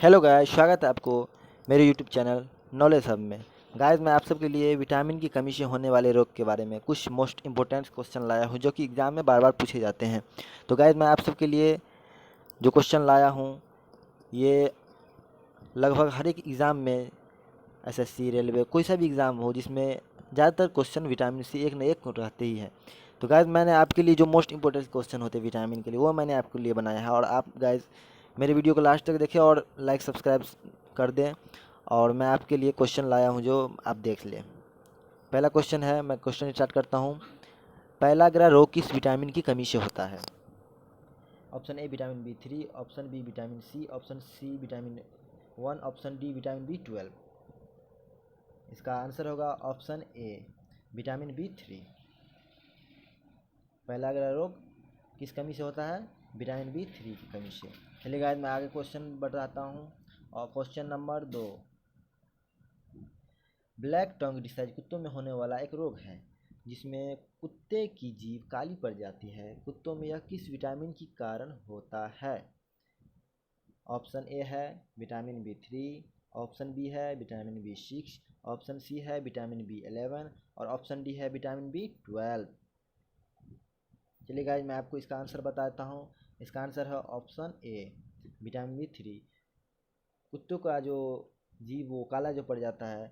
Hello guys, स्वागत है आपको मेरे यूट्यूब चैनल नॉलेज हब में। गाइस, मैं आप सबके लिए विटामिन की कमी से होने वाले रोग के बारे में कुछ मोस्ट इंपॉर्टेंट क्वेश्चन लाया हूं जो कि एग्ज़ाम में बार बार पूछे जाते हैं। तो गाइस, मैं आप सबके लिए जो क्वेश्चन लाया हूं ये लगभग हर एक एग्ज़ाम में एसएससी, रेलवे, कोई सा भी एग्ज़ाम हो जिसमें ज़्यादातर क्वेश्चन विटामिन सी एक न एक रहते ही हैं। तो गाइस, मैंने आपके लिए जो मोस्ट इंपॉर्टेंट क्वेश्चन होते हैं विटामिन के लिए वो मैंने आपके लिए बनाया है। और आप गाइस मेरे वीडियो को लास्ट तक देखें और लाइक सब्सक्राइब कर दें। और मैं आपके लिए क्वेश्चन लाया हूं जो आप देख लें। पहला क्वेश्चन है, मैं क्वेश्चन स्टार्ट करता हूं। पहला ग्रह रोग किस विटामिन की कमी से होता है? Option A vitamin B3, option B vitamin C, option C vitamin 1, option D vitamin B12। इसका आंसर होगा ऑप्शन ए विटामिन B3। पहला ग्रह रोग किस कमी से होता है? विटामिन B3 की कमी से। चलिए गाइस, मैं आगे क्वेश्चन बताता हूँ। और क्वेश्चन नंबर 2, ब्लैक टंग डिसीज कुत्तों में होने वाला एक रोग है जिसमें कुत्ते की जीभ काली पड़ जाती है। कुत्तों में यह किस विटामिन के कारण होता है? ऑप्शन ए है विटामिन B3, ऑप्शन बी है विटामिन B6, ऑप्शन सी है विटामिन B11 और ऑप्शन डी है विटामिन B12। चलिए गाइस, मैं आपको इसका आंसर बताता हूँ। इसका आंसर है ऑप्शन ए विटामिन B3। कुत्तों का जो जीभ वो काला जो पड़ जाता है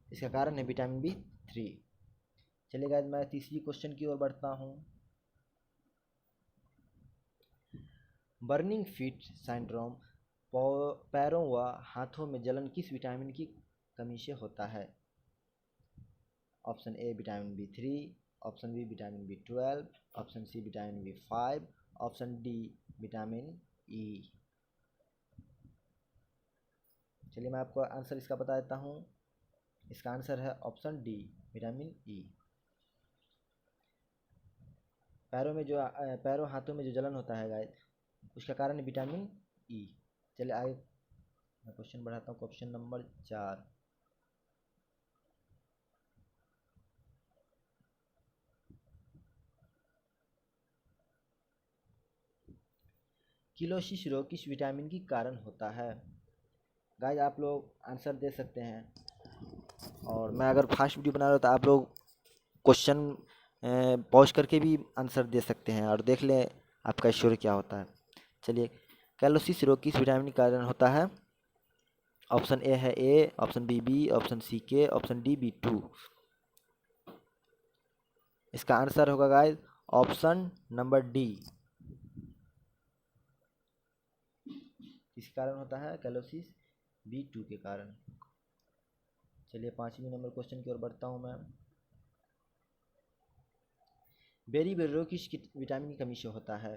इसका कारण है विटामिन B3। चलिए गाइस, मैं तीसरी क्वेश्चन की ओर बढ़ता हूँ। बर्निंग फीट सिंड्रोम पैरों व हाथों में जलन किस विटामिन की कमी से होता है? Option A vitamin B3, option B vitamin B12, option C vitamin B5, option D vitamin E. चलिए मैं आपको आंसर इसका बता देता हूँ। इसका आंसर है ऑप्शन डी विटामिन ई। पैरों हाथों में जो जलन होता है गाइस उसका कारण है विटामिन ई। चलिए आगे मैं क्वेश्चन बढ़ाता हूँ। क्वेश्चन नंबर 4, किलोसिस रोग किस विटामिन के कारण होता है? गाइस, आप लोग आंसर दे सकते हैं और मैं अगर फास्ट वीडियो बना रहा हूँ तो आप लोग क्वेश्चन पॉज करके भी आंसर दे सकते हैं और देख लें आपका स्कोर क्या होता है। चलिए, कैलोसिस रोग किस विटामिन के कारण होता है? ऑप्शन ए है ए, ऑप्शन बी, ऑप्शन सी के, ऑप्शन डी B2। इसका आंसर होगा गाइस ऑप्शन नंबर डी। किस कारण होता है कैलोसिस? B2 के कारण। चलिए पांचवी नंबर क्वेश्चन की ओर बढ़ता हूँ मैं। बेरी रोग किस विटामिन की कमी से होता है?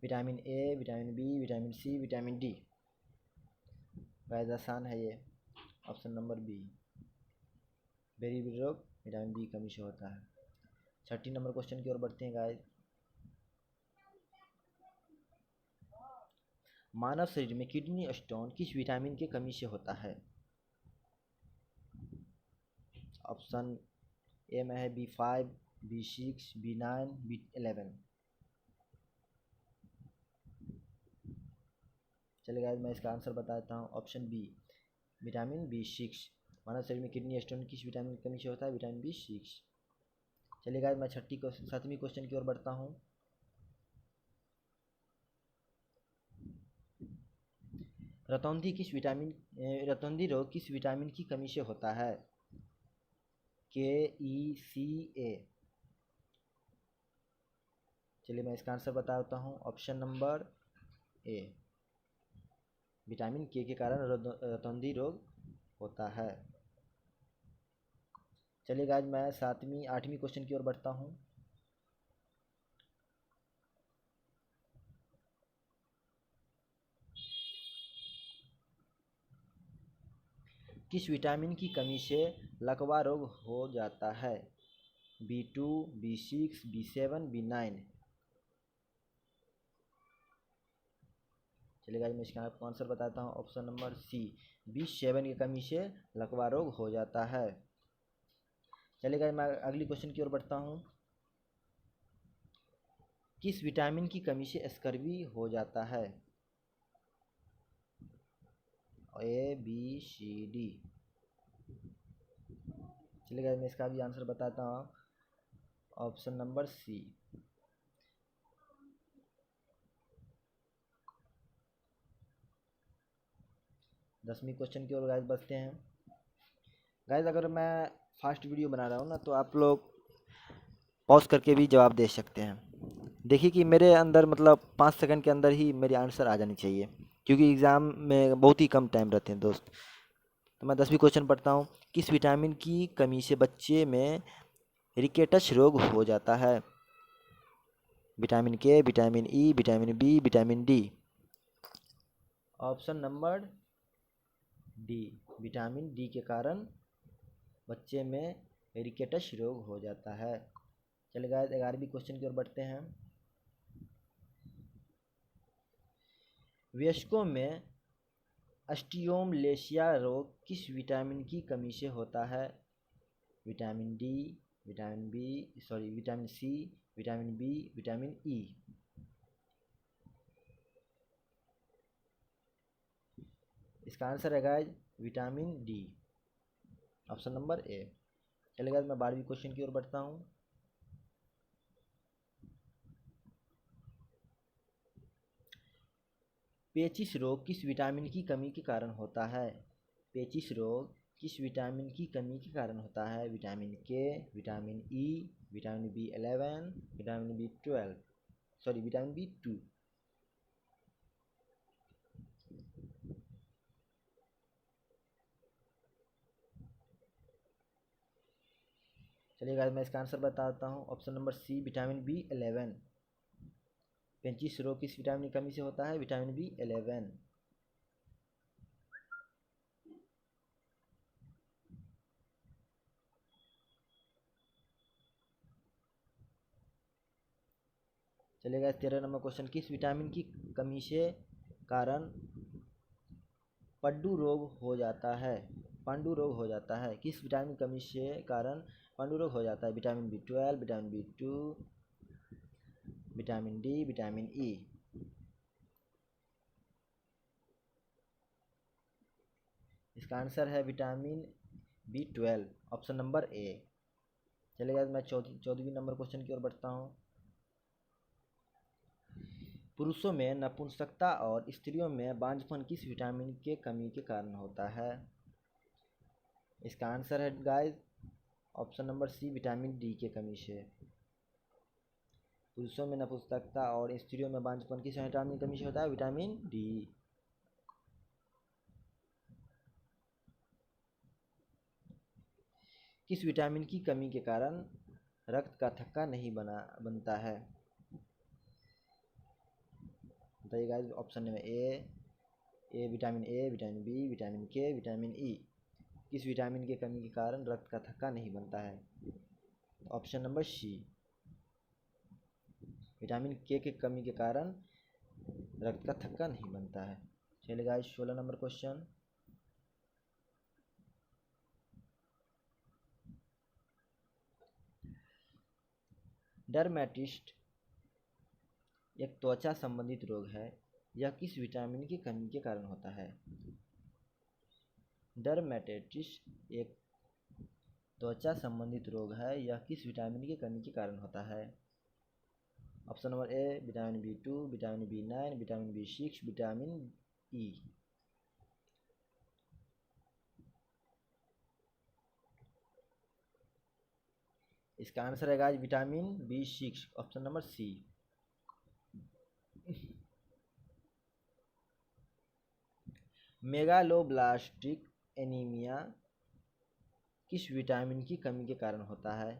Vitamin A, vitamin B, vitamin C, vitamin D. Guys आसान है ये, ऑप्शन नंबर बी बेरी रोग विटामिन बी कमी से होता है। छठी नंबर क्वेश्चन की ओर बढ़ते हैं गाइस। मानव शरीर में किडनी स्टोन किस विटामिन की कमी से होता है? ऑप्शन ए में है B5, B6, B9, B11। चलिए गाइस, मैं इसका आंसर बताता हूँ। Option B vitamin B6। मानव शरीर में किडनी स्टोन किस विटामिन की कमी से होता है? Vitamin B6। चलिए गाइस, मैं सातवीं क्वेश्चन की ओर बढ़ता हूँ। रतौंधी रोग किस विटामिन की कमी से होता है? KECA। चलिए मैं इसका आंसर बताता हूँ। ऑप्शन नंबर ए विटामिन के कारण रतौंधी रोग होता है। चलिए गाइस, मैं आठवीं क्वेश्चन की ओर बढ़ता हूँ। किस विटामिन की कमी से लकवा रोग हो जाता है? B2, B6, B7, B9। चलिए गाइस, मैं इसका आपको आंसर बताता हूँ। ऑप्शन नंबर सी B7 की कमी से लकवा रोग हो जाता है। चलिए गाइस, मैं अगली क्वेश्चन की ओर बढ़ता हूँ। किस विटामिन की कमी से स्कर्वी हो जाता है? A B C D. चलिए गाइस मैं इसका भी आंसर बताता हूँ। Option number C. दसवीं क्वेश्चन की ओर गाइस बढ़ते हैं। गाइस अगर मैं फास्ट वीडियो बना रहा हूँ ना, तो आप लोग पॉज करके भी जवाब दे सकते हैं। देखिए कि मेरे अंदर मतलब 5 सेकंड के अंदर ही मेरी आंसर आ जानी चाहिए, क्योंकि एग्ज़ाम में बहुत ही कम टाइम रहते हैं दोस्त। तो मैं 10वीं क्वेश्चन पढ़ता हूँ। किस विटामिन की कमी से बच्चे में रिकेटस रोग हो जाता है? Vitamin K, vitamin E, vitamin B, vitamin D. Option number D. Vitamin D के कारण बच्चे में रिकेटस रोग हो जाता है। चलिए गाइस 11वीं क्वेश्चन की ओर बढ़ते हैं। वयस्कों में ऑस्टियोमलेशिया रोग किस विटामिन की कमी से होता है? Vitamin D, vitamin C, vitamin B, vitamin E. इसका आंसर है guys vitamin D. Option number A. चलिए गाइस मैं 12वीं क्वेश्चन की ओर बढ़ता हूँ। पेचिश रोग किस विटामिन की कमी के कारण होता है? पेचिश रोग किस विटामिन की कमी के कारण होता है? Vitamin K, vitamin E, vitamin B11, vitamin B12, vitamin B2। चलिए गाइस मैं इसका आंसर बताता हूँ। Option number C vitamin B11। पेचिश रोग किस विटामिन की कमी से होता है? Vitamin B11। चलिए गाइस 13 नंबर क्वेश्चन। किस विटामिन की कमी से कारण पड्डू रोग हो जाता है? पांडु रोग हो जाता है। किस विटामिन की कमी से कारण पांडु रोग हो जाता है? Vitamin B12, vitamin B2, vitamin D, vitamin E. इसका आंसर है vitamin B12। Option number A. चलिए गाइस मैं 14वीं नंबर क्वेश्चन की ओर बढ़ता हूँ। पुरुषों में नपुंसकता और स्त्रियों में बांझपन किस विटामिन के कमी के कारण होता है? इसका आंसर है guys option number C vitamin D के कमी से। पुरुषों में नपुंसकता और स्त्रियों में बांझपन किस विटामिन की कमी से होता है? Vitamin D. किस विटामिन की कमी के कारण रक्त का थक्का नहीं बनता है? बताइए guys. Option number A vitamin A, vitamin B, vitamin K, vitamin E. किस विटामिन की कमी के कारण रक्त का थक्का नहीं बनता है? ऑप्शन नंबर सी विटामिन के कमी के कारण रक्त का थक्का नहीं बनता है। चलिए गाइस 16 नंबर क्वेश्चन। डर्मेटिस्ट एक त्वचा संबंधित रोग है। यह किस विटामिन की कमी के कारण होता है? डर्मेटाइटिस एक त्वचा संबंधित रोग है। यह किस विटामिन की कमी के कारण होता है? Option number A vitamin B2, vitamin B9, vitamin B6, vitamin E. इसका आंसर है guys vitamin B6। Option number C. Megaloblastic anaemia किस विटामिन की कमी के कारण होता है?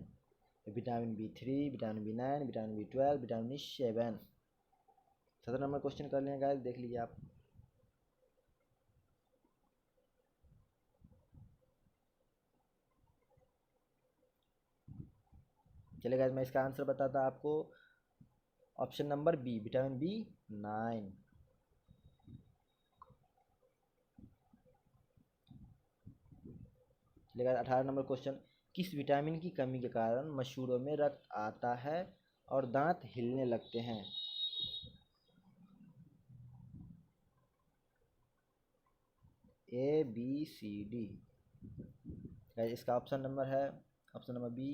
Vitamin B3, vitamin B9, vitamin B12, vitamin B7। 17 number question कर लें गाइस, देख लीजिए आप। चलिए गाइस मैं इसका आंसर बताता आपको। Option number B vitamin B9। चलिए गाइस 18 नंबर क्वेश्चन। किस विटामिन की कमी के कारण मसूड़ों में रक्त आता है और दांत हिलने लगते हैं। ABCD। इसका option number B.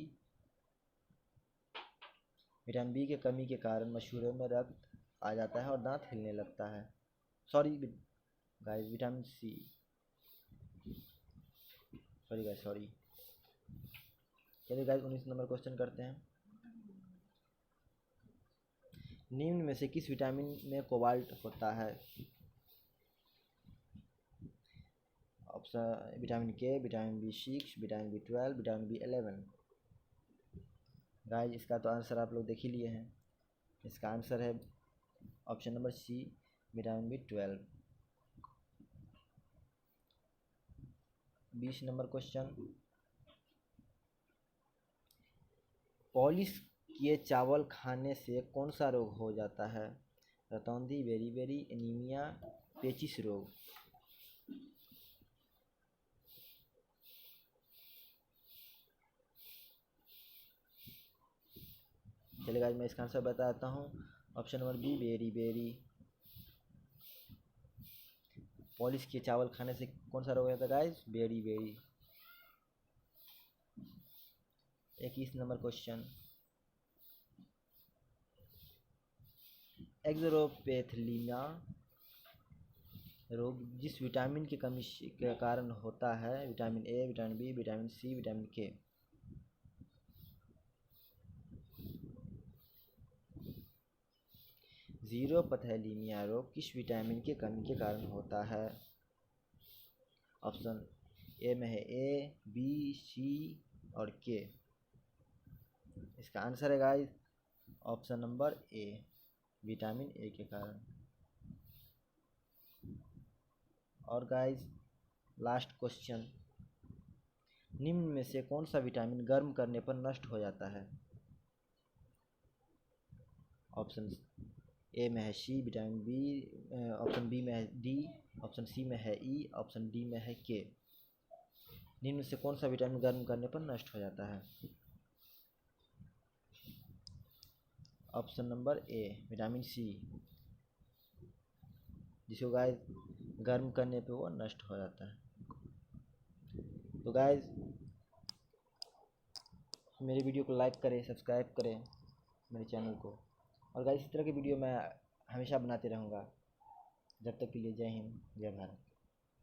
Vitamin B की कमी के कारण मसूड़ों में रक्त आ जाता है और दांत हिलने लगता है। Sorry guys, vitamin C. Sorry. चलिए गाइस, 19 नंबर क्वेश्चन करते हैं। निम्न में से किस विटामिन में कोबाल्ट होता है? Option vitamin K, vitamin B6, vitamin B12, vitamin B11। Guys, इसका तो आंसर आप लोग देख ही लिए हैं। इसका आंसर है option number C, vitamin B12। 20 number question. Polish किए चावल खाने से कौन सा रोग हो जाता है? रतौंधी, बेरी, एनीमिया, पेचिश रोग। चलिए गाइस, मैं इसका आंसर बताता हूँ। ऑप्शन नंबर बी, बेरी। पॉलिश किए चावल खाने से कौन सा रोग होता है गाइस? बेरी। 21 नंबर क्वेश्चन। एक्सोरोपेथलीमा रोग जिस विटामिन की कमी के कारण होता है? Vitamin A, vitamin B, vitamin C, vitamin K. Xerophthalmia रोग किस विटामिन की कमी के कारण होता है? ऑप्शन ए में है ए, बी, सी और के। इसका आंसर है guys option number A, vitamin ए के कारण। और गाइस, लास्ट क्वेश्चन। निम्न में से कौन सा विटामिन गर्म करने पर नष्ट हो जाता है? ऑप्शन ए में है सी, विटामिन बी, ऑप्शन बी में है डी, ऑप्शन सी में है ई, ऑप्शन डी में है के। निम्न में से कौन सा विटामिन गर्म करने पर नष्ट हो जाता है? Option number A, vitamin C, जिसको गाइस गर्म करने पे वो नष्ट हो जाता है। तो गाइस, मेरे वीडियो को लाइक करें, सब्सक्राइब करें मेरे चैनल को। और गाइस, इस तरह की वीडियो मैं हमेशा बनाते रहूँगा। जब तक के लिए जय हिंद, जय भारत।